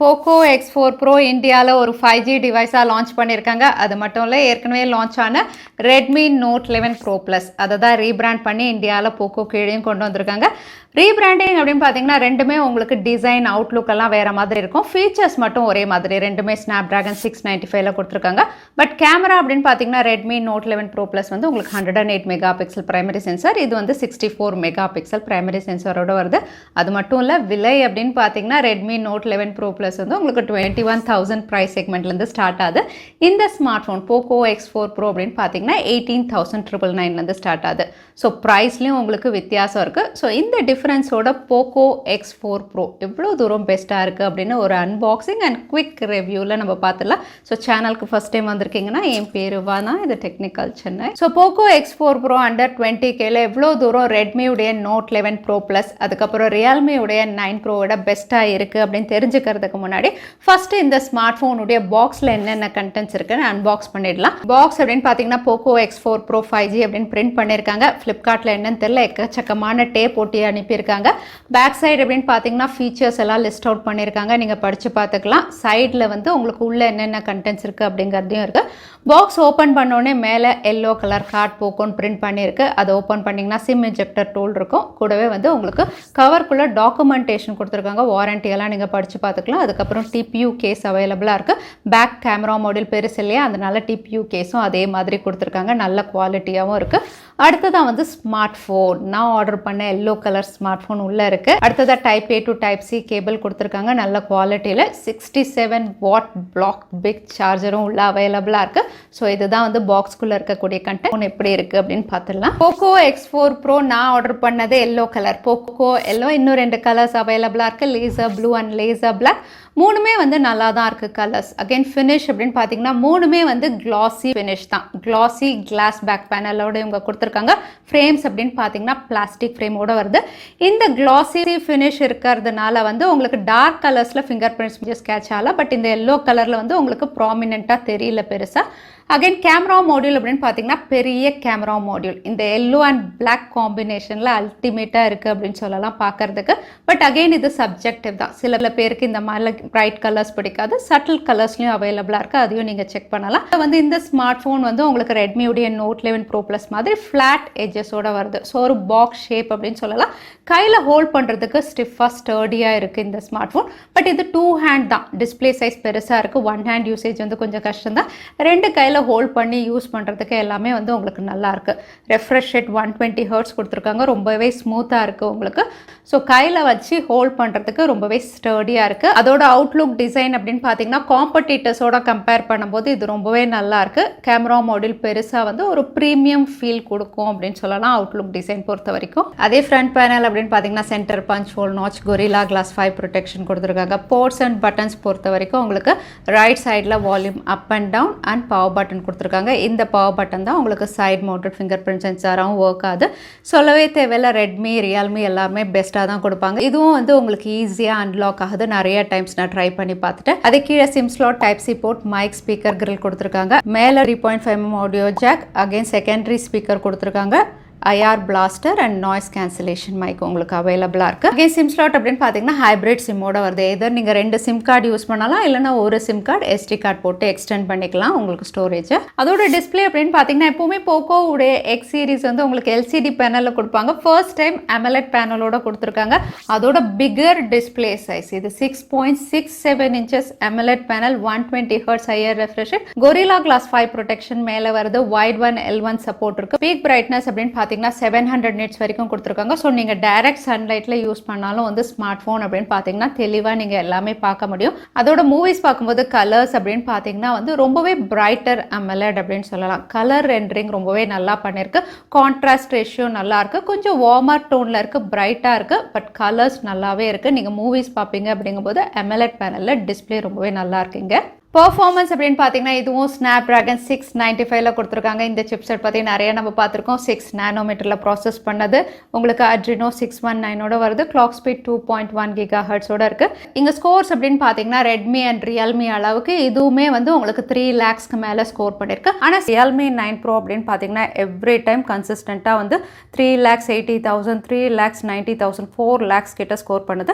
Poco X4 Pro இந்தியாவில் ஒரு 5G டிவைஸாக launch பண்ணியிருக்காங்க. அது மட்டும் இல்லை, ஏற்கனவே லான்ச் ஆன Redmi Note 11 Pro Plus அதை தான் ரீபிராண்ட் பண்ணி இந்தியாவில் போக்கோ கீழேயும் கொண்டு வந்திருக்காங்க. ரீபிராண்டிங் அப்படின்னு பார்த்தீங்கன்னா ரெண்டுமே உங்களுக்கு டிசைன் அவுட்லுக் எல்லாம் வேறு மாதிரி இருக்கும். ஃபீச்சர்ஸ் மட்டும் ஒரே மாதிரி, ரெண்டுமே Snapdragon 695 கொடுத்துருக்காங்க. பட் கேமரா அப்படின்னு பார்த்தீங்கன்னா Redmi Note 11 Pro Plus வந்து உங்களுக்கு 108 மெகா பிக்சல் பிரைமரி சென்சார், இது வந்து 64 மெகா பிக்சல் பிரைமரி சென்சாரோட வருது. அது மட்டும் இல்லை, விலை அப்படின்னு பார்த்தீங்கன்னா Redmi Note 11 Pro Plus வந்து உங்களுக்கு 21,000 ப்ரைஸ் செக்மெண்ட்லேருந்து ஸ்டார்ட் ஆகுது. இந்த smart phone Poco X4 Pro அப்படின்னு பார்த்தீங்கன்னா 18,999லேருந்து ஸ்டார்ட் ஆகுது. ஸோ ப்ரைஸ்லேயும் உங்களுக்கு வித்தியாசம் இருக்குது. ஸோ இந்த டிஃப்ரென்ஸோட Poco X4 Pro எவ்வளோ தூரம் பெஸ்ட்டாக இருக்குது அப்படின்னு ஒரு அன்பாக்சிங் அண்ட் குவிக் ரிவ்யூவில் நம்ம பார்த்துடலாம். ஸோ சேனலுக்கு ஃபஸ்ட் டைம் வந்திருக்கீங்கன்னா என் பேர் வானா, இது technical Chennai. So Poco X4 Pro under 20Kல எவ்வளோ தூரம் ரெட்மியுடைய Note 11 Pro Plus அதுக்கப்புறம் ரியல்மியுடைய 9 Proவோட பெஸ்ட்டாக இருக்குது அப்படின்னு தெரிஞ்சுக்கிறதுக்கு முன்னாடி ஃபர்ஸ்ட் இந்த ஸ்மார்ட் ஃபோனுடைய பாக்ஸில் என்னென்ன கண்டென்ட்ஸ் இருக்குன்னு அன்பாக்ஸ் பண்ணிடலாம். பாக்ஸ் அப்படின்னு பார்த்தீங்கன்னா Poco X4 Pro 5G அப்படின்னு பிரிண்ட் பண்ணியிருக்காங்க. ஃப்ளிப்கார்ட்டில் என்னன்னு தெரியல, எக்கச்சக்கமான டேப் ஒட்டி அனுப்பியிருக்காங்க. பேக் சைடு அப்படின்னு பார்த்தீங்கன்னா ஃபீச்சர்ஸ் எல்லாம் லிஸ்ட் அவுட் பண்ணியிருக்காங்க, நீங்கள் படித்து பார்த்துக்கலாம். சைடில் வந்து உங்களுக்கு உள்ள என்னென்ன கண்டென்ட்ஸ் இருக்குது அப்படிங்கிறதையும் இருக்குது. பாக்ஸ் ஓப்பன் பண்ணோடனே மேலே எல்லோ கலர் கார்ட் போக்கோன்னு பிரிண்ட் பண்ணியிருக்கு. அதை ஓப்பன் பண்ணிங்கன்னா சிம் இன்ஜெக்டர் டூல் இருக்கும். கூடவே வந்து உங்களுக்கு கவருக்குள்ளே டாக்குமெண்டேஷன் கொடுத்துருக்காங்க, வாரண்டியெல்லாம் நீங்கள் படித்து பார்த்துக்கலாம். அதுக்கப்புறம் டிபியூ கேஸ் அவைலபிளாக இருக்குது. பேக் கேமரா மாடல் பெருசு இல்லையா, அதனால டிபியூ கேஸும் அதே மாதிரி கொடுத்துருக்காங்க, நல்ல குவாலிட்டியாகவும் இருக்குது. அடுத்ததான் வந்து ஸ்மார்ட் ஃபோன், நான் ஆர்டர் பண்ண எல்லோ கலர் ஸ்மார்ட் ஃபோன் உள்ளே இருக்குது. அடுத்ததாக Type A to Type C cable கொடுத்துருக்காங்க, நல்ல குவாலிட்டியில். 67 வாட் பிளாக் பிக் சார்ஜரும் உள்ள அவைலபிளாக இருக்குது. ஸோ இதுதான் வந்து பாக்ஸ்குள்ளே இருக்கக்கூடிய கண்டென்ட் எப்படி இருக்குது அப்படின்னு பார்த்துடலாம். Poco X4 Pro நான் ஆர்டர் பண்ணது எல்லோ கலர், Poco எல்லோ. இன்னும் 2 கலர்ஸ் அவைலபிளாக இருக்குது, laser blue and laser black. மூணுமே வந்து நல்லா தான் இருக்குது கலர்ஸ். அகைன் ஃபினிஷ் அப்படின்னு பார்த்தீங்கன்னா மூணுமே வந்து கிளாசி ஃபினிஷ் தான். கிளாசி கிளாஸ் பேக் பேனலோட இவங்க கொடுத்துருக்காங்க. ஃப்ரேம்ஸ் அப்படின்னு பார்த்தீங்கன்னா பிளாஸ்டிக் ஃப்ரேமோட வருது. இந்த கிளாசி ஃபினிஷ் இருக்கிறதுனால வந்து உங்களுக்கு டார்க் கலர்ஸில் ஃபிங்கர் பிரிண்ட்ஸ் ஸ்கேட்ச் ஆகல. பட் இந்த எல்லோ கலரில் வந்து உங்களுக்கு ப்ராமினெண்ட்டாக தெரியல பெருசாக. அகைன் கேமரா மாடியூல் அப்படின்னு பார்த்தீங்கன்னா பெரிய கேமரா மாடியூல். இந்த எல்லோ அண்ட் பிளாக் காம்பினேஷனில் அல்டிமேட்டாக இருக்குது அப்படின்னு சொல்லலாம் பார்க்கறதுக்கு. பட் அகைன் இது சப்ஜெக்டிவ் தான். சில பேருக்கு இந்த மாதிரி பிரைட் கலர்ஸ் பிடிக்காது, சட்டில் கலர்ஸ்லையும் அவைலபிளாக இருக்குது, அதையும் நீங்கள் செக் பண்ணலாம். வந்து இந்த ஸ்மார்ட் ஃபோன் வந்து உங்களுக்கு ரெட்மியுடைய Note 11 Pro Plus மாதிரி ஃப்ளாட் எட்ஜஸோட வருது. ஸோ ஒரு பாக்ஸ் ஷேப் அப்படின்னு சொல்லலாம். கையில் ஹோல்ட் பண்ணுறதுக்கு ஸ்டிஃபாக ஸ்டர்டியாக இருக்குது இந்த ஸ்மார்ட் ஃபோன். பட் இது 2 ஹேண்ட் தான். டிஸ்பிளே சைஸ் பெருசாக இருக்குது. 1 ஹேண்ட் யூசேஜ் வந்து கொஞ்சம் கஷ்டம் தான். 2 கையில் ஹோல்ட் பண்ணி யூஸ் பண்ணுறதுக்கு எல்லாமே வந்து உங்களுக்கு நல்லா இருக்குது. ரெஃப்ரெஷ் ரேட் 120 ஹெர்ட்ஸ் கொடுத்துருக்காங்க, ரொம்பவே ஸ்மூத்தாக இருக்குது உங்களுக்கு. ஸோ கையில் வச்சு ஹோல்ட் பண்ணுறதுக்கு ரொம்பவே ஸ்டர்டியாக இருக்குது. அதோட அவுட்லுக் டிசைன் அப்படின்னு பார்த்தீங்கன்னா காம்படிட்டர்ஸோட கம்பேர் பண்ணும்போது இது ரொம்பவே நல்லா இருக்குது. கேமரா மாடியூல் பெருசாக வந்து ஒரு ப்ரீமியம் ஃபீல் கொடுக்கும் அப்படின்னு சொல்லலாம் அவுட்லுக் டிசைன் பொறுத்த வரைக்கும். அதே ஃப்ரண்ட் பேனல் அப்படின்னு பார்த்தீங்கன்னா centre punch hole notch, Gorilla class 5 protection கொடுத்துருக்காங்க. போர்ட்ஸ் அண்ட் பட்டன்ஸ் பொறுத்த வரைக்கும் உங்களுக்கு ரைட் சைடில் volume up and down and power button கொடுத்துருக்காங்க. இந்த பவர் பட்டன் தான் உங்களுக்கு சைட் மவுண்டட் ஃபிங்கர் பிரிண்ட் சென்சாராகவும் ஒர்க் ஆகுது. சொல்லவே தேவையில்லை, ரெட்மி ரியல்மி எல்லாமே பெஸ்ட்டாக தான் கொடுப்பாங்க. இதுவும் வந்து உங்களுக்கு ஈஸியாக அன்லாக் ஆகுது. நிறைய டைம்ஸ் நான் ட்ரை பண்ணி பார்த்துட்டேன். அது கீழே SIM slot, type C port, mic, speaker grill கொடுத்துருக்காங்க. மேலே 3.5mm audio jack, again secondary speaker கொடுத்துருக்காங்க. IR blaster and noise cancellation mic உங்களுக்கு அவைலபிளாக இருக்குது. அகைன் சிம் ஸ்லாட் அப்படின்னு பார்த்தீங்கன்னா ஹைப்ரிட் சிம்மோட வருது. எதர் நீங்கள் 2 சிம் கார்டு யூஸ் பண்ணலாம், இல்லைனா ஒரு சிம் கார்டு SD கார்டு போட்டு எக்ஸ்டெண்ட் பண்ணிக்கலாம் உங்களுக்கு ஸ்டோரேஜ். அதோட டிஸ்பிளே அப்படின்னு பார்த்தீங்கன்னா எப்போவுமே போக்கோவுடைய X சீரிஸ் வந்து உங்களுக்கு LCD பேனலில் கொடுப்பாங்க. ஃபர்ஸ்ட் டைம் AMOLED பேனலோட கொடுத்துருக்காங்க. அதோட பிகர் டிஸ்பிளே சைஸ் இது 6.67 inches AMOLED panel, 120 hertz higher refresh rate, Gorilla class 5 protection மேலே வருது. வைட் 1 L1 சப்போர்ட் இருக்குது. பீக் பிரைட்னஸ் அப்படின்னு 700 நிட்ஸ் வரைக்கும் கொடுத்துருக்காங்க. ஸோ நீங்கள் டைரக்ட் சன்லைட்டில் யூஸ் பண்ணாலும் வந்து ஸ்மார்ட் ஃபோன் அப்படின்னு பார்த்தீங்கன்னா தெளிவாக நீங்கள் எல்லாமே பார்க்க முடியும். அதோட மூவிஸ் பார்க்கும்போது கலர்ஸ் அப்படின்னு பார்த்தீங்கன்னா வந்து ரொம்பவே பிரைட்டர் AMOLED அப்படின்னு சொல்லலாம். கலர் ரெண்டரிங் ரொம்பவே நல்லா பண்ணியிருக்கு. கான்ட்ராஸ்ட் ரேஷியோ நல்லா இருக்குது. கொஞ்சம் வார்மர் டோனில் இருக்குது, பிரைட்டாக இருக்குது. பட் கலர்ஸ் நல்லாவே இருக்குது. நீங்கள் மூவிஸ் பார்ப்பீங்க அப்படிங்கும்போது AMOLED பேனலில் டிஸ்பிளே ரொம்பவே நல்லா இருக்குங்க. பெர்ஃபார்மன்ஸ் அப்படின்னு பார்த்தீங்கன்னா இதுவும் Snapdragon 695ல கொடுத்துருக்காங்க. இந்த சிப்செட் பற்றி நிறைய நம்ம பார்த்துருக்கோம். 6 நானோமீட்டரில் ப்ராசஸ் பண்ணது. உங்களுக்கு Adreno 619ஓட வருது. கிளாக் ஸ்பீட் 2.1 GHz இருக்குது. இங்கே ஸ்கோர்ஸ் அப்படின்னு பார்த்தீங்கன்னா ரெட்மி அண்ட் ரியல்மி அளவுக்கு இதுவுமே வந்து உங்களுக்கு 3 lakhsக்கு மேலே ஸ்கோர் பண்ணியிருக்கு. ஆனால் Realme 9 Pro அப்படின்னு பார்த்தீங்கன்னா எவ்ரி டைம் கன்சிஸ்டண்ட்டாக வந்து 3,80,000 3,90,000 4 lakhs கிட்ட ஸ்கோர் பண்ணுது.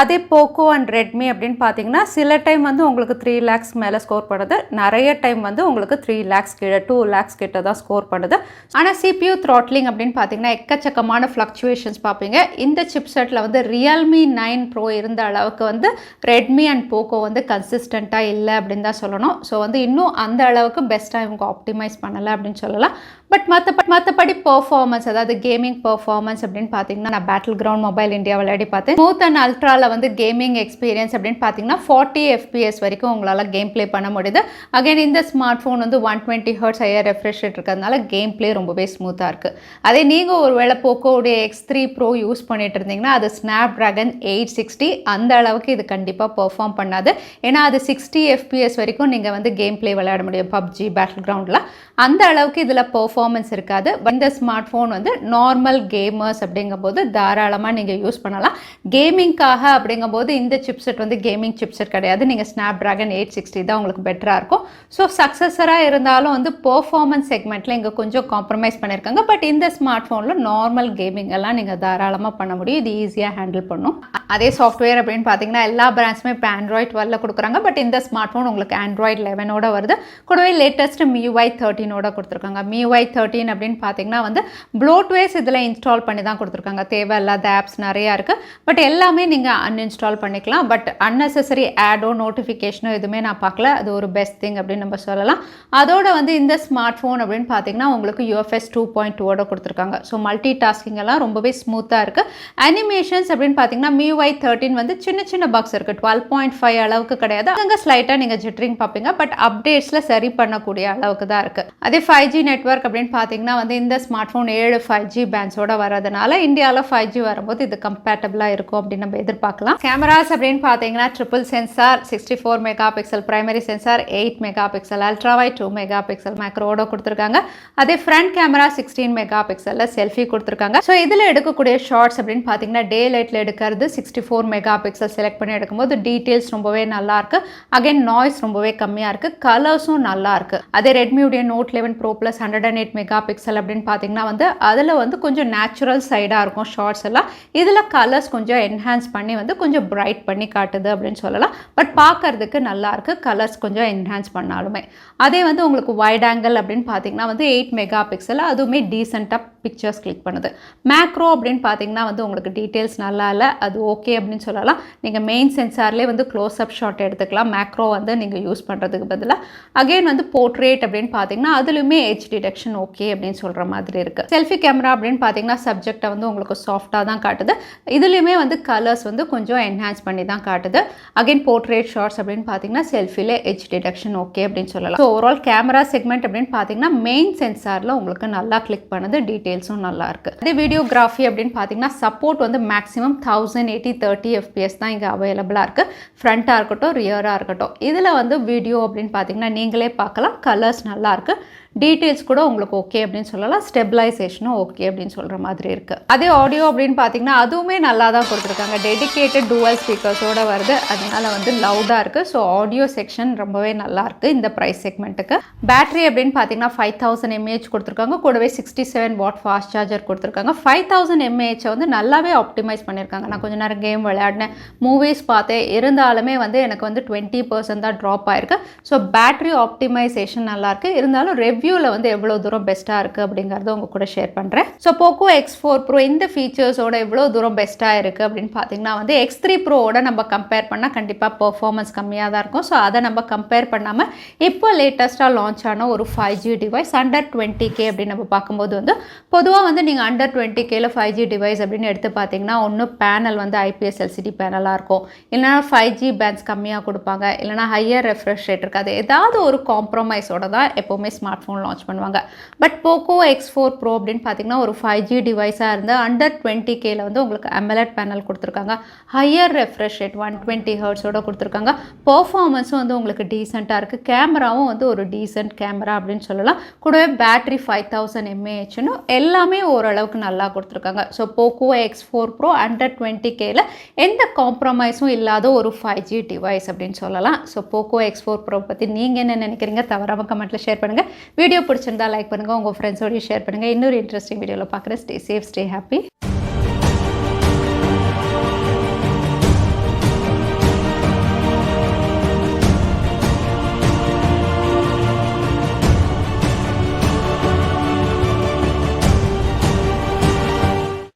அதே போக்கோ அண்ட் ரெட்மி அப்படின்னு பார்த்தீங்கன்னா சில டைம் வந்து உங்களுக்கு 3 lakhs மேலே ஸ்கோர் பண்ணுது. நிறைய டைம் வந்து உங்களுக்கு 3 lakhs கீழே 2 lakhs கிட்ட தான் ஸ்கோர் பண்ணுது. ஆனால் CPU த்ராட்லிங் அப்படின்னு பார்த்தீங்கன்னா எக்கச்சக்கமான ஃப்ளக்சுவேஷன்ஸ் பார்ப்பீங்க. இந்த சிப்செட்டில் வந்து Realme 9 Pro இருந்த அளவுக்கு வந்து ரெட்மி அண்ட் போக்கோ வந்து கன்சிஸ்டண்ட்டாக இல்லை அப்படின்னு தான் சொல்லணும். ஸோ வந்து இன்னும் அந்த அளவுக்கு பெஸ்ட்டாக இவங்க ஆப்டிமைஸ் பண்ணலை அப்படின்னு சொல்லலாம். பட் மற்றபடி பெர்ஃபார்மன்ஸ், அதாவது கேமிங் பெர்ஃபார்மன்ஸ் அப்படின்னு பார்த்தீங்கன்னா நான் பேட்டில் கிரவுண்ட் மொபைல் இந்தியா விளையாடி பார்த்தேன். ஸ்மூத் அண்ட் அல்ட்ராவில் வந்து கேமிங் எக்ஸ்பீரியன்ஸ் அப்படின்னு பார்த்தீங்கன்னா 40 FPS வரைக்கும் உங்களால் கேம் ப்ளே பண்ண முடியுது. அகைன் இந்த ஸ்மார்ட் ஃபோன் வந்து 120 Hz ஹையர் ரெஃப்ரெஷ் ரேட் இருக்கிறதுனால கேம் ப்ளே ரொம்பவே ஸ்மூத்தாக இருக்குது. அதே நீங்கள் ஒரு வேளை போக்கோடைய X3 Pro யூஸ் பண்ணிட்டு இருந்தீங்கன்னா அது Snapdragon 860 அந்த அளவுக்கு இது கண்டிப்பாக பெர்ஃபார்ம் பண்ணாது. ஏன்னா அது 60 FPS வரைக்கும் நீங்கள் வந்து கேம் ப்ளே விளையாட முடியும் பப்ஜி பேட்டில் கிரவுண்டில். அந்த அளவுக்கு இதில் பெர்ஃபார்மன்ஸ் இருக்காது. இந்த ஸ்மார்ட் ஃபோன் வந்து நார்மல் கேமர்ஸ் அப்படிங்கும்போது தாராளமாக நீங்கள் யூஸ் பண்ணலாம். கேமிங்காக அப்படிங்கும்போது இந்த சிப்செட் வந்து கேமிங் சிப்செட் கிடையாது. நீங்கள் Snapdragon 860 தான் உங்களுக்கு பெட்டராக இருக்கும். ஸோ சக்ஸஸராக இருந்தாலும் வந்து பெர்ஃபார்மன்ஸ் செக்மெண்ட்டில் இங்கே கொஞ்சம் காம்ப்ரமைஸ் பண்ணியிருக்காங்க. பட் இந்த ஸ்மார்ட் ஃபோனில் நார்மல் கேமிங் எல்லாம் நீங்கள் தாராளமாக பண்ண முடியும். இது ஈஸியாக ஹேண்டில் பண்ணும். அதே சாஃப்ட்வேர் அப்படின்னு பார்த்தீங்கன்னா எல்லா பிராண்ட்ஸுமே இப்போ Android 12ல கொடுக்குறாங்க. பட் இந்த ஸ்மார்ட் ஃபோன் உங்களுக்கு Android 11ஓட வருது. கூடவே லேட்டஸ்ட் MIUI 13ஓட கொடுத்துருக்காங்க. MIUI 13 அப்படின்னு பார்த்தீங்கன்னா வந்து ப்ளோட்வேர்ஸ் இதில் இன்ஸ்டால் பண்ணி தான் கொடுத்துருக்காங்க. தேவையில்லாத ஆப்ஸ் நிறையா இருக்குது. பட் எல்லாமே நீங்கள் அன்இன்ஸ்டால் பண்ணிக்கலாம். பட் அன்னெசரி ஆடோ நோட்டிஃபிகேஷனோ எதுவுமே நான் பார்க்கல. அது ஒரு பெஸ்ட் திங் அப்படின்னு நம்ம சொல்லலாம். அதோட வந்து இந்த ஸ்மார்ட் ஃபோன் அப்படின்னு பார்த்தீங்கன்னா உங்களுக்கு UFS 2.2ஓட கொடுத்துருக்காங்க. ஸோ மல்டி டாஸ்கிங் எல்லாம் ரொம்பவே ஸ்மூத்தாக இருக்குது. அனிமேஷன்ஸ் அப்படின்னு பார்த்தீங்கன்னா MIUI 13 வந்து சின்ன சின்ன பக்ஸ் இருக்குது. 12.5 அளவுக்கு கிடையாது. அங்கே ஸ்லைட்டாக நீங்கள் ஜிட்டரிங் பார்ப்பீங்க. பட் அப்டேட்ஸில் சரி பண்ணக்கூடிய அளவுக்கு தான் இருக்குது. அதே 5G நெட்வொர்க் அப்படின்னு பார்த்தீங்கன்னா வந்து இந்த ஸ்மார்ட் ஃபோன் 7 5G பேண்ட்ஸோட வரதுனால இந்தியாவில் 5G வரும்போது இது கம்பேட்டபிளாக இருக்கும் அப்படின்னு நம்ம எதிர்பார்க்கலாம். கேமராஸ் அப்படின்னு பார்த்தீங்கன்னா triple sensor 64 megapixel, primary sensor 8 megapixel, ultrawide 2 megapixel மேக்ரோட கொடுத்துருக்காங்க. அதே ஃப்ரண்ட் கேமரா 16 மெகா பிக்சலில் செல்ஃபி கொடுத்துருக்காங்க. ஸோ இதில் எடுக்கக்கூடிய ஷார்ட்ஸ் அப்படின்னு பார்த்தீங்கன்னா டே லைட்டில் எடுக்கிறது 64 மெகா பிக்சல் செலக்ட் பண்ணி எடுக்கும்போது டீட்டெயில்ஸ் ரொம்பவே நல்லா இருக்கு. அகைன் நாய்ஸ் ரொம்பவே கம்மியாக இருக்குது. கலர்ஸும் நல்லா இருக்குது. அதே ரெட்மியுடைய Note 11 Pro Plus 108 mega pixel அப்படின்னு பார்த்தீங்கன்னா வந்து அதில் வந்து கொஞ்சம் நேச்சுரல் சைடாக இருக்கும் ஷார்ட்ஸ் எல்லாம். இதில் கலர்ஸ் கொஞ்சம் என்ஹான்ஸ் பண்ணி வந்து கொஞ்சம் பிரைட் பண்ணி காட்டுது அப்படின்னு சொல்லலாம். பட் பார்க்கறதுக்கு நல்லா இருக்குது கலர்ஸ் கொஞ்சம் என்ஹான்ஸ் பண்ணாலுமே. அதே வந்து உங்களுக்கு வைட் ஆங்கிள் அப்படின்னு பார்த்தீங்கன்னா வந்து 8 மெகா பிக்சல், அதுவுமே டீசெண்டாக பிக்சர்ஸ் கிளிக் பண்ணுது. மேக்ரோ அப்படின்னு பார்த்தீங்கன்னா வந்து உங்களுக்கு டீட்டெயில்ஸ் நல்லா இல்லை, அது ஓகே அப்படின்னு சொல்லலாம். நீங்கள் மெயின் சென்சார்லேயே வந்து க்ளோஸ் அப் ஷாட் எடுத்துக்கலாம். மேக்ரோ வந்து நீங்கள் யூஸ் பண்ணுறதுக்கு பதிலாக. அகெயின் வந்து போர்ட்ரேட் அப்படின்னு பார்த்தீங்கன்னா அதுலேயுமே எட்ஜ் டிடெக்ஷன் ஓகே அப்படின்னு சொல்கிற மாதிரி இருக்குது. செல்ஃபி கேமரா அப்படின்னு பார்த்தீங்கன்னா சப்ஜெக்டை வந்து உங்களுக்கு சாஃப்டாக தான் காட்டுது. இதுலேயுமே வந்து கலர்ஸ் வந்து கொஞ்சம் என்ஹான்ஸ் பண்ணி தான் காட்டுது. அகெயின் போர்ட்ரேட் ஷாட்ஸ் அப்படின்னு பார்த்தீங்கன்னா செல்ஃபிலே எட்ஜ் டிடெக்ஷன் ஓகே அப்படின்னு சொல்லலாம். ஸோ ஓவரால் கேமரா செக்மெண்ட் அப்படின்னு பார்த்தீங்கன்னா மெயின் சென்சாரில் உங்களுக்கு நல்லா கிளிக் பண்ணுது. டீட்டெயில்ஸும் நல்லா இருக்குது. அதே வீடியோகிராஃபி அப்படின்னு பார்த்தீங்கன்னா சப்போர்ட் வந்து மேக்ஸிமம் 1080 30 FPS தான் இங்கே அவைலபிளாக இருக்குது. ஃப்ரண்ட்டாக இருக்கட்டும் ரியராக இருக்கட்டும். இதில் வந்து வீடியோ அப்படின்னு பார்த்தீங்கன்னா நீங்களே பார்க்கலாம். கலர்ஸ் நல்லா இருக்குது. டீட்டெயில்ஸ் கூட உங்களுக்கு ஓகே அப்படின்னு சொல்லலாம். ஸ்டெபிலைசேஷனும் ஓகே அப்படின்னு சொல்கிற மாதிரி இருக்குது. அதே ஆடியோ அப்படின்னு பார்த்தீங்கன்னா அதுவுமே நல்லா தான் கொடுத்துருக்காங்க. டெடிகேட்டட் டூவல் ஸ்பீக்கர்ஸோடு வருது. அதனால வந்து லவுடாக இருக்குது. ஸோ ஆடியோ செக்ஷன் ரொம்பவே நல்லா இருக்குது இந்த ப்ரைஸ் செக்மெண்ட்டுக்கு. பேட்டரி அப்படின்னு பார்த்தீங்கன்னா 5000 mAh கொடுத்துருக்காங்க. கூடவே 67 வாட் ஃபாஸ்ட் சார்ஜர் கொடுத்துருக்காங்க. 5000 mAh வந்து நல்லாவே ஆப்டிமைஸ் பண்ணியிருக்காங்க. நான் கொஞ்சம் நேரம் கேம் விளையாடினேன், மூவிஸ் பார்த்தேன். இருந்தாலுமே வந்து எனக்கு வந்து 20% தான் ட்ராப் ஆயிருக்கு. ஸோ பேட்டரி ஆப்டிமைசேஷன் நல்லாயிருக்கு. இருந்தாலும் ரிவ்யூவில் வந்து எவ்வளோ தூரம் பெஸ்ட்டாக இருக்குது அப்படிங்கிறத உங்கள் கூட ஷேர் பண்ணுறேன். ஸோ Poco X4 Pro இந்த ஃபீச்சர்ஸோட எவ்வளோ தூரம் பெஸ்ட்டாக இருக்குது அப்படின்னு பார்த்தீங்கன்னா வந்து X3 Proவோட நம்ம கம்பேர் பண்ணால் கண்டிப்பாக பெர்ஃபார்மன்ஸ் கம்மியாக தான் இருக்கும். ஸோ அதை நம்ம கம்பேர் பண்ணாமல் இப்போ லேட்டஸ்ட்டாக லான்ச் ஆன ஒரு 5G டிவைஸ் அண்டர் 20K அப்படின்னு நம்ம பார்க்கும்போது வந்து பொதுவாக வந்து நீங்கள் அண்டர் 20Kல 5G டிவைஸ் அப்படின்னு எடுத்து பார்த்தீங்கன்னா ஒன்று பேனல் வந்து IPS LCD பேனலாக இருக்கும், இல்லைனா 5G பேண்ட்ஸ் கம்மியாக கொடுப்பாங்க, இல்லைனா ஹையர் ரெஃப்ரெஷ் ரேட் இருக்காது. ஏதாவது ஒரு காம்ப்ரமைஸோட தான் எப்போவுமே ஸ்மார்ட் ஃபோன் ஃபோன் லான்ச் பண்ணுவாங்க. பட் Poco X4 Pro அப்படின்னு பார்த்தீங்கன்னா ஒரு 5G டிவைஸாக இருந்து அண்டர் 20Kல வந்து உங்களுக்கு AMOLED பேனல் கொடுத்துருக்காங்க. ஹையர் ரெஃப்ரெஷ் ரேட் 120 ஹெர்ட்ஸோட கொடுத்துருக்காங்க. பெர்ஃபார்மன்ஸும் வந்து உங்களுக்கு டீசெண்டாக இருக்குது. கேமராவும் வந்து ஒரு டீசென்ட் கேமரா அப்படின்னு சொல்லலாம். கூடவே பேட்டரி 5000 mAhன்னு எல்லாமே ஓரளவுக்கு நல்லா கொடுத்துருக்காங்க. So Poco X4 Pro under 20Kல எந்த காம்ப்ரமைஸும் இல்லாத ஒரு 5G டிவைஸ் அப்படின்னு சொல்லலாம். ஸோ Poco X4 Pro பற்றி நீங்கள் என்ன நினைக்கிறீங்க? தவறாமல் கமெண்ட்டில் ஷேர் பண்ணுங்கள். வீடியோ பிடிச்சிருந்தா லைக் பண்ணுங்கள், உங்கள் ஃப்ரெண்ட்ஸோடய ஷேர் பண்ணுங்கள். இன்னொரு இன்ட்ரெஸ்டிங் வீடியோவில் பார்க்குறேன். Stay safe, stay happy.